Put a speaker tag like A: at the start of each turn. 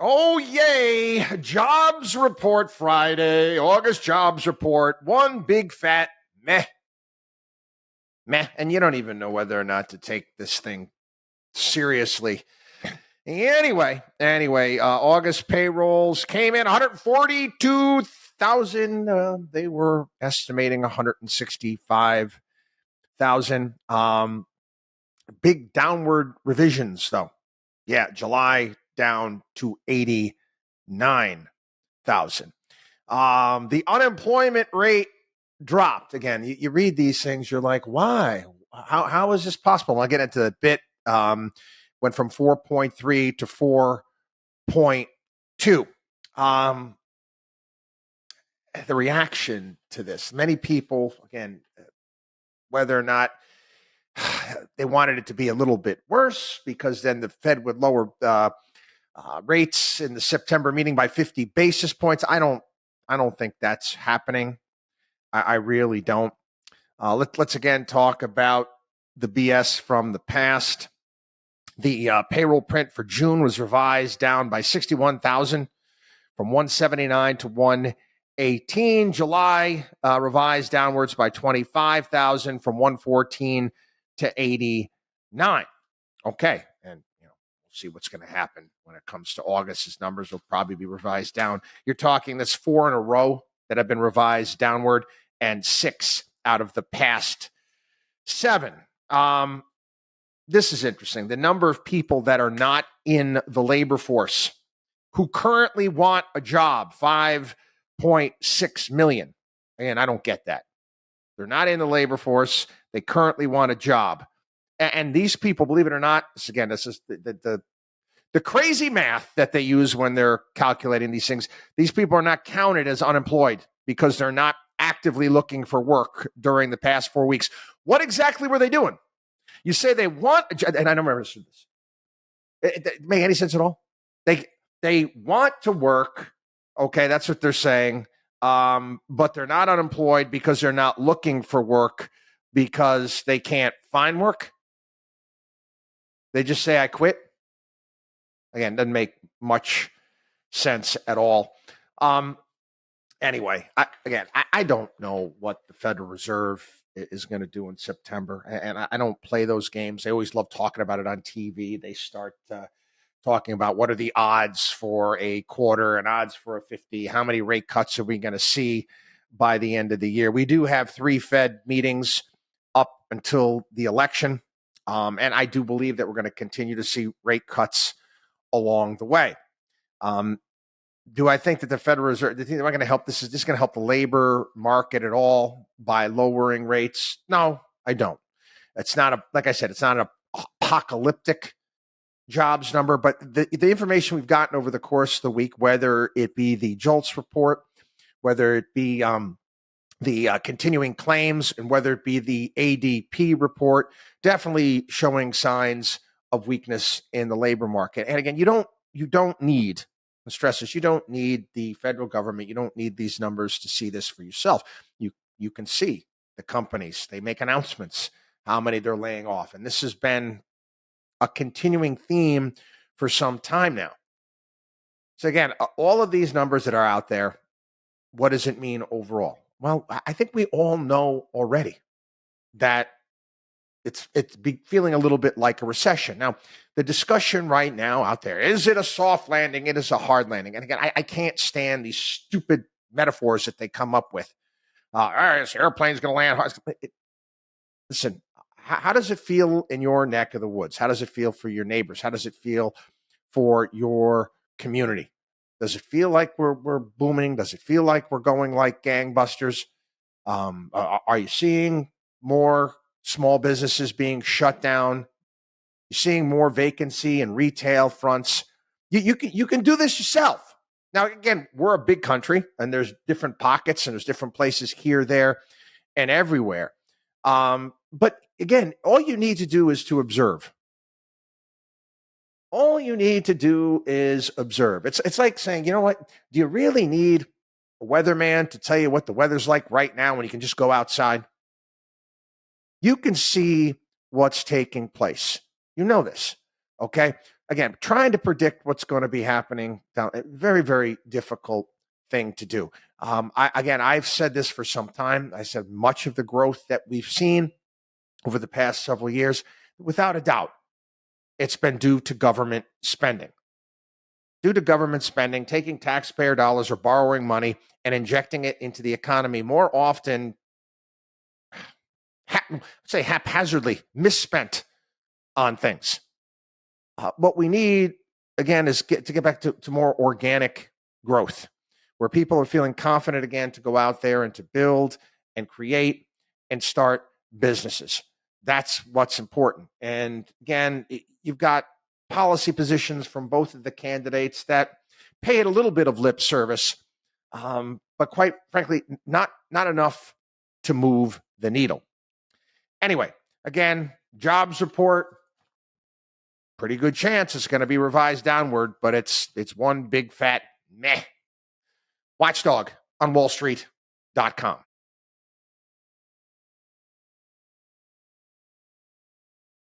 A: Oh, yay. Jobs report Friday, August jobs report. One big fat meh. Meh. And you don't even know whether or not to take this thing seriously. Anyway, August payrolls came in 142,000. They were estimating 165,000. Big downward revisions, though. Yeah, July down to 89,000. The unemployment rate dropped. Again, you read these things, you're like, why? How is this possible? I'll get into the bit. Went from 4.3 to 4.2. The reaction to this, many people, again, whether or not they wanted it to be a little bit worse because then the Fed would lower rates in the September meeting by 50 basis points. I don't think that's happening. I really don't. Let's again talk about the BS from the past. The payroll print for June was revised down by 61,000 from 179 to 118. July revised downwards by 25,000 from 114 to 89. Okay, and we'll see what's going to happen when it comes to August. His numbers will probably be revised down. You're talking that's 4 in a row that have been revised downward, and 6 out of the past 7. This is interesting. The number of people that are not in the labor force who currently want a job, 5.6 million. Again, I don't get that. They're not in the labor force. They currently want a job. And these people, believe it or not, this is the crazy math that they use when they're calculating these things. These people are not counted as unemployed because they're not actively looking for work during the past 4 weeks. What exactly were they doing? You say they want a job, and I don't remember this. It make any sense at all? They want to work. Okay, that's what they're saying. But they're not unemployed because they're not looking for work because they can't find work. They just say, I quit. Again, doesn't make much sense at all. Anyway, I don't know what the Federal Reserve is going to do in September. And I don't play those games. They always love talking about it on TV. They start talking about what are the odds for a quarter and odds for a 50. How many rate cuts are we going to see by the end of the year? We do have 3 Fed meetings up until the election. And I do believe that we're going to continue to see rate cuts along the way. Do I think that the Federal Reserve, do you think they're going to help? Is this going to help the labor market at all by lowering rates? No, I don't. It's not like I said, it's not an apocalyptic jobs number, but the information we've gotten over the course of the week, whether it be the JOLTS report, whether it be the continuing claims, and whether it be the ADP report, definitely showing signs of weakness in the labor market. And again, you don't need, the stresses, you don't need the federal government, you don't need these numbers to see this for yourself. You can see the companies, they make announcements how many they're laying off, and this has been a continuing theme for some time now. So again, all of these numbers that are out there, what does it mean overall? Well, I think we all know already that it's feeling a little bit like a recession. Now, the discussion right now out there, is it a soft landing? It is a hard landing. And again, I can't stand these stupid metaphors that they come up with. All right, this airplane's going to land hard. Listen, how does it feel in your neck of the woods? How does it feel for your neighbors? How does it feel for your community? Does it feel like we're booming? Does it feel like we're going like gangbusters? Are you seeing more small businesses being shut down? You're seeing more vacancy in retail fronts. You can do this yourself. Now, again, we're a big country, and there's different pockets, and there's different places here, there, and everywhere. But again, all you need to do is to observe. All you need to do is observe. It's like saying, you know what? Do you really need a weatherman to tell you what the weather's like right now when you can just go outside? You can see what's taking place. You know this, okay? again, trying to predict what's going to be happening down, very, very difficult thing to do. I've said this for some time. I said much of the growth that we've seen over the past several years, without a doubt, it's been due to government spending. Due to government spending, taking taxpayer dollars or borrowing money and injecting it into the economy more often, say haphazardly, misspent on things. What we need, again, is to get back to more organic growth, where people are feeling confident again to go out there and to build and create and start businesses. That's what's important. And again, you've got policy positions from both of the candidates that pay it a little bit of lip service, but quite frankly, not enough to move the needle. Anyway, again, jobs report, pretty good chance it's going to be revised downward, but it's one big fat meh. WatchDog on WallStreet.com.